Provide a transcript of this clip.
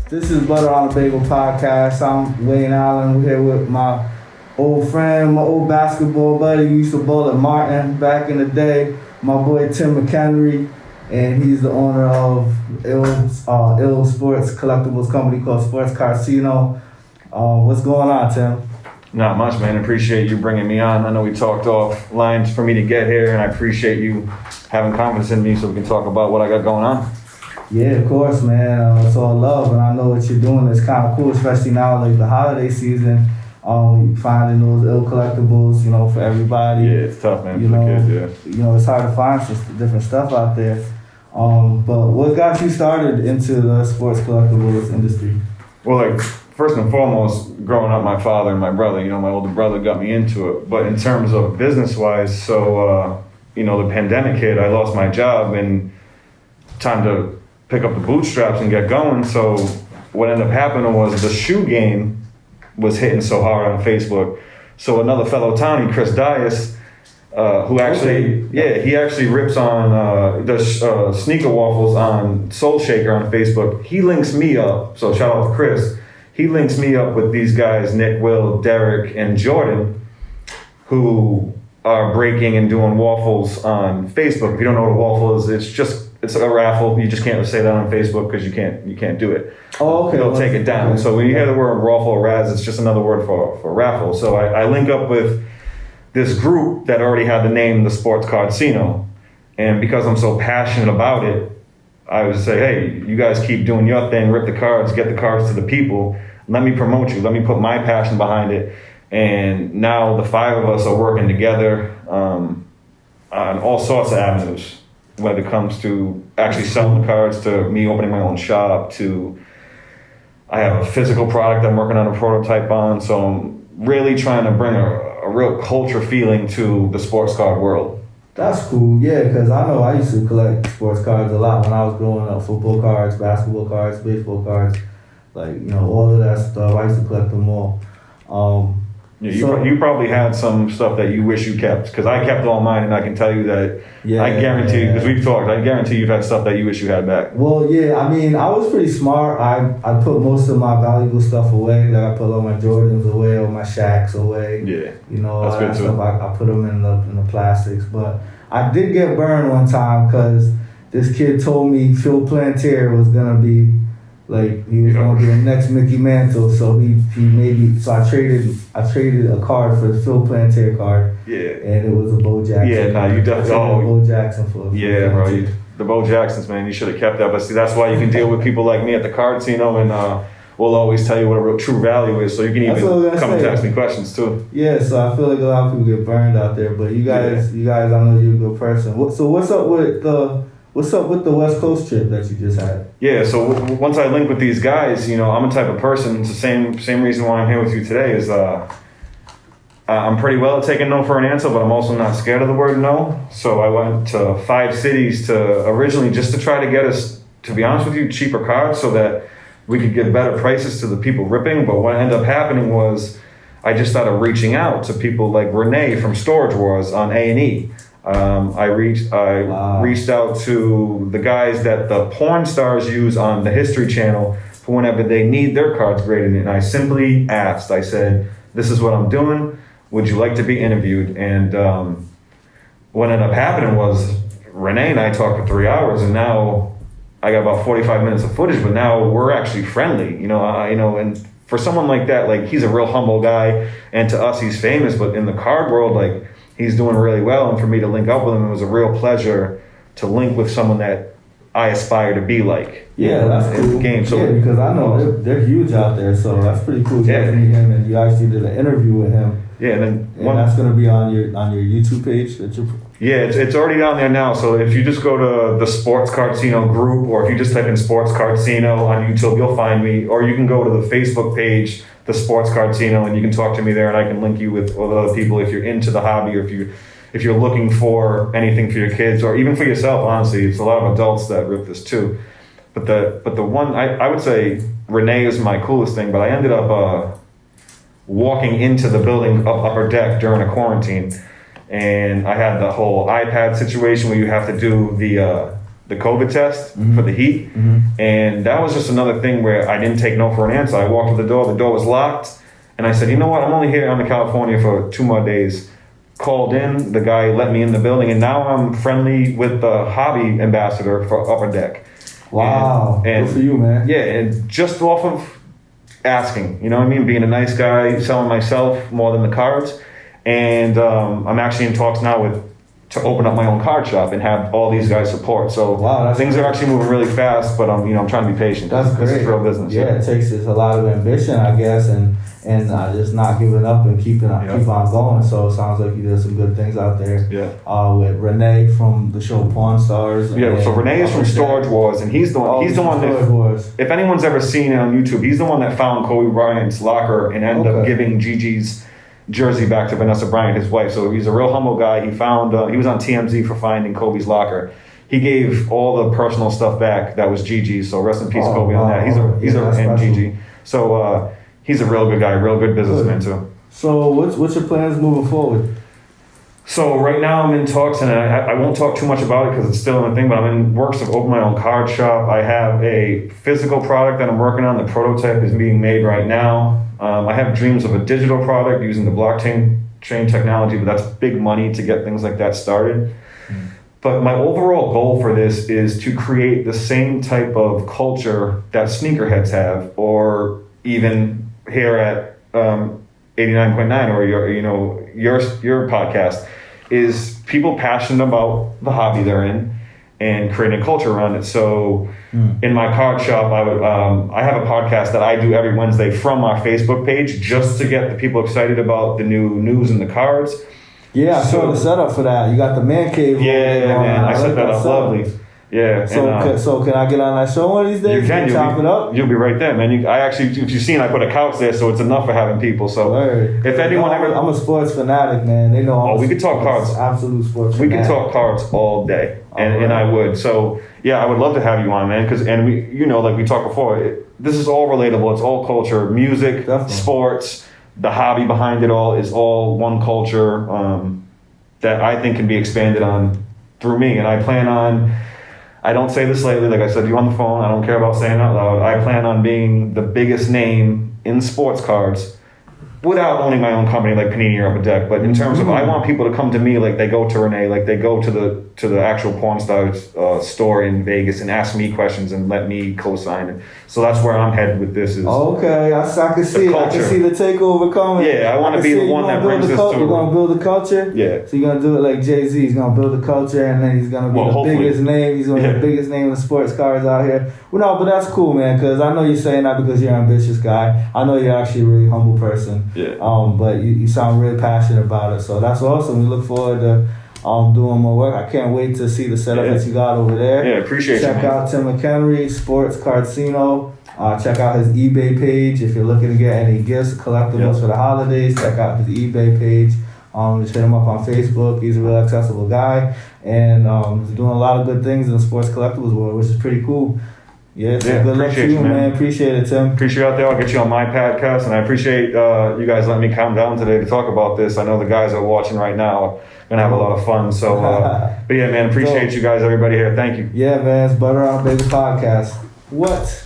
This is Butter on a Bagel podcast. I'm Wayne Allen. We're here with my old friend, my old basketball buddy. He used to bowl at Martin back in the day. My boy Tim McEnery, and he's the owner of Ill Sports Collectibles company called Sports Cardsino. What's going on, Tim? Not much, man. Appreciate you bringing me on. I know we talked offline for me to get here, and I appreciate you having confidence in me so we can talk about what I got going on. Yeah, of course, man. It's all love, and I know what you're doing is kind of cool, especially now, like the holiday season. Finding those ill collectibles, for everybody. Yeah, it's tough, man, for the kids, yeah. It's hard to find some different stuff out there. But what got you started into the sports collectibles industry? Well, first and foremost, growing up, my father and my brother, my older brother got me into it. But in terms of business-wise, the pandemic hit, I lost my job, and time to pick up the bootstraps and get going. So what ended up happening was the shoe game was hitting so hard on Facebook. So another fellow townie, Chris Dias, who actually, he actually rips on the sneaker waffles on Soul Shaker on Facebook. He links me up, so shout out to Chris. He links me up with these guys, Nick, Will, Derek, and Jordan, who are breaking and doing waffles on Facebook. If you don't know what a waffle is, it's a raffle. You just can't say that on Facebook because you can't do it. Oh, okay. They'll take it down. So when you hear the word raffle or razz, it's just another word for raffle. So I link up with this group that already had the name the Sports Cardsino, and because I'm so passionate about it, I would say, hey, you guys keep doing your thing, rip the cards, get the cards to the people. Let me promote you. Let me put my passion behind it. And now the five of us are working together on all sorts of avenues. Whether it comes to actually selling the cards, to me opening my own shop, to I have a physical product I'm working on a prototype on. So I'm really trying to bring a real culture feeling to the sports card world. That's cool, yeah, because I know I used to collect sports cards a lot when I was growing up. Football cards, basketball cards, baseball cards, all of that stuff. I used to collect them all. You probably had some stuff that you wish you kept, because I kept all mine, and I can tell you that I guarantee, because we've talked, I guarantee you've had stuff that you wish you had back. Well, yeah, I was pretty smart. I put most of my valuable stuff away. Like I put all my Jordans away, all my Shaqs away. Yeah, all that stuff. I put them in the plastics. But I did get burned one time because this kid told me Phil Plantier was gonna be. He was gonna be the next Mickey Mantle, so he made me. So I traded a card for the Phil Plantier card. Yeah. And it was a Bo Jackson. Yeah, you definitely. Bo Jackson for. Yeah, bro. The Bo Jacksons, man. You should have kept that. But see, that's why you can deal with people like me at the Cardsino, and we'll always tell you what a real true value is. So you can even come and ask me questions too. Yeah. So I feel like a lot of people get burned out there, but you guys, I know you're a good person. So what's up with the West Coast trip that you just had? Yeah, so once I link with these guys, I'm a type of person. It's the same reason why I'm here with you today is I'm pretty well at taking no for an answer, but I'm also not scared of the word no. So I went to 5 cities originally just to try to get us, to be honest with you, cheaper cards so that we could give better prices to the people ripping. But what ended up happening was I just started reaching out to people like Renee from Storage Wars on A&E. I reached out to the guys that the porn stars use on the History Channel for whenever they need their cards graded. And I simply asked, I said, this is what I'm doing. Would you like to be interviewed? And what ended up happening was Renee and I talked for 3 hours, and now I got about 45 minutes of footage, but now we're actually friendly, and for someone like that, he's a real humble guy, and to us, he's famous, but in the card world, he's doing really well, and for me to link up with him, it was a real pleasure to link with someone that I aspire to be like. Yeah, that's cool. In the game. So because I know they're huge out there, so that's pretty cool. Yeah, to meet him, and you actually did an interview with him. Yeah, and that's going to be on your YouTube page. It's already down there now. So if you just go to the Sports Cardsino group, or if you just type in Sports Cardsino on YouTube, you'll find me. Or you can go to the Facebook page, the Sports Cardsino, and you can talk to me there, and I can link you with other people if you're into the hobby, or if you're looking for anything for your kids, or even for yourself. Honestly, it's a lot of adults that rip this too. But the one I would say Renee is my coolest thing. But I ended up walking into the building upper deck during a quarantine, and I had the whole iPad situation where you have to do the COVID test for the heat. And that was just another thing where I didn't take no for an answer. I walked to the door was locked. And I said, you know what, I'm only here on California for 2 more days. Called in, the guy let me in the building, and now I'm friendly with the hobby ambassador for Upper Deck. Wow, and good for you, man. Yeah, and just off of asking, you know what I mean? Being a nice guy, selling myself more than the cards. And I'm actually in talks now to open up my own card shop and have all these guys support. So things are actually moving really fast, but I'm trying to be patient. That's great. This is real business. Yeah, it takes a lot of ambition, I guess, and just not giving up and keep on going. So it sounds like you did some good things out there. Yeah. With Renee from the show Pawn Stars. Yeah. So Renee is from Storage Wars, and he's the one. He's the one that, if anyone's ever seen it on YouTube, he's the one that found Kobe Bryant's locker and ended up giving Gigi's jersey back to Vanessa Bryant, his wife. So he's a real humble guy. He found he was on TMZ for finding Kobe's locker. He gave all the personal stuff back that was Gigi's. So rest in peace, Kobe, on that. He's and Gigi. So he's a real good guy, real good businessman too. So what's your plans moving forward? So right now I'm in talks, and I won't talk too much about it because it's still in a thing, but I'm in works of opening my own card shop. I have a physical product that I'm working on. The prototype is being made right now. I have dreams of a digital product using the blockchain technology, but that's big money to get things like that started. But my overall goal for this is to create the same type of culture that sneakerheads have, or even here at 89.9 or your podcast, is people passionate about the hobby they're in and creating a culture around it. So in my card shop, I have a podcast that I do every Wednesday from our Facebook page just to get the people excited about the new news and the cards. Yeah, I saw the setup for that. You got the man cave. Yeah, man, I set that up lovely. Yeah. So can I get on that show one of these days? You can. Chop it up? You'll be right there, man. I actually, if you've seen, I put a couch there, so it's enough for having people. So if anyone ever... I'm a sports fanatic, man. They know we could talk cards. Absolute sports We fanatic. could talk cards all day, and I would. So, yeah, I would love to have you on, man, because, like we talked before, this is all relatable. It's all culture, music, sports, the hobby behind it all is all one culture that I think can be expanded on through me, and I plan on... I don't say this lightly, like I said to you on the phone, I don't care about saying it out loud. I plan on being the biggest name in sports cards without owning my own company like Panini or Upper Deck. But in terms of, I want people to come to me like they go to Renee, like they go to the actual Pawn Stars store in Vegas and ask me questions and let me co-sign it. So that's where I'm headed with this. Okay, I can see it. I can see the takeover coming. Yeah, I want to be the one that brings this to. You're going to build the culture? Yeah. So you're going to do it like Jay-Z. He's going to build the culture, and then he's going to be the biggest name. He's going to be the biggest name in the sports cards out here. Well, no, but that's cool, man, because I know you're saying that because you're an ambitious guy. I know you're actually a really humble person. Yeah. But you sound really passionate about it. So that's awesome. We look forward to doing more work. I can't wait to see the setup that you got over there. Yeah, appreciate Check out Tim McEnery, Sports Cardsino. Check out his eBay page if you're looking to get any gifts, collectibles for the holidays. Check out his eBay page. Just hit him up on Facebook. He's a real accessible guy, and he's doing a lot of good things in the sports collectibles world, which is pretty cool. Yeah, good luck to you, man. Appreciate it, Tim. Appreciate you out there. I'll get you on my podcast, and I appreciate you guys letting me come down today to talk about this. I know the guys are watching right now are gonna have a lot of fun. So, but yeah, man, appreciate you guys, everybody here. Thank you. Yeah, man, it's Butter on Baby Podcast. What?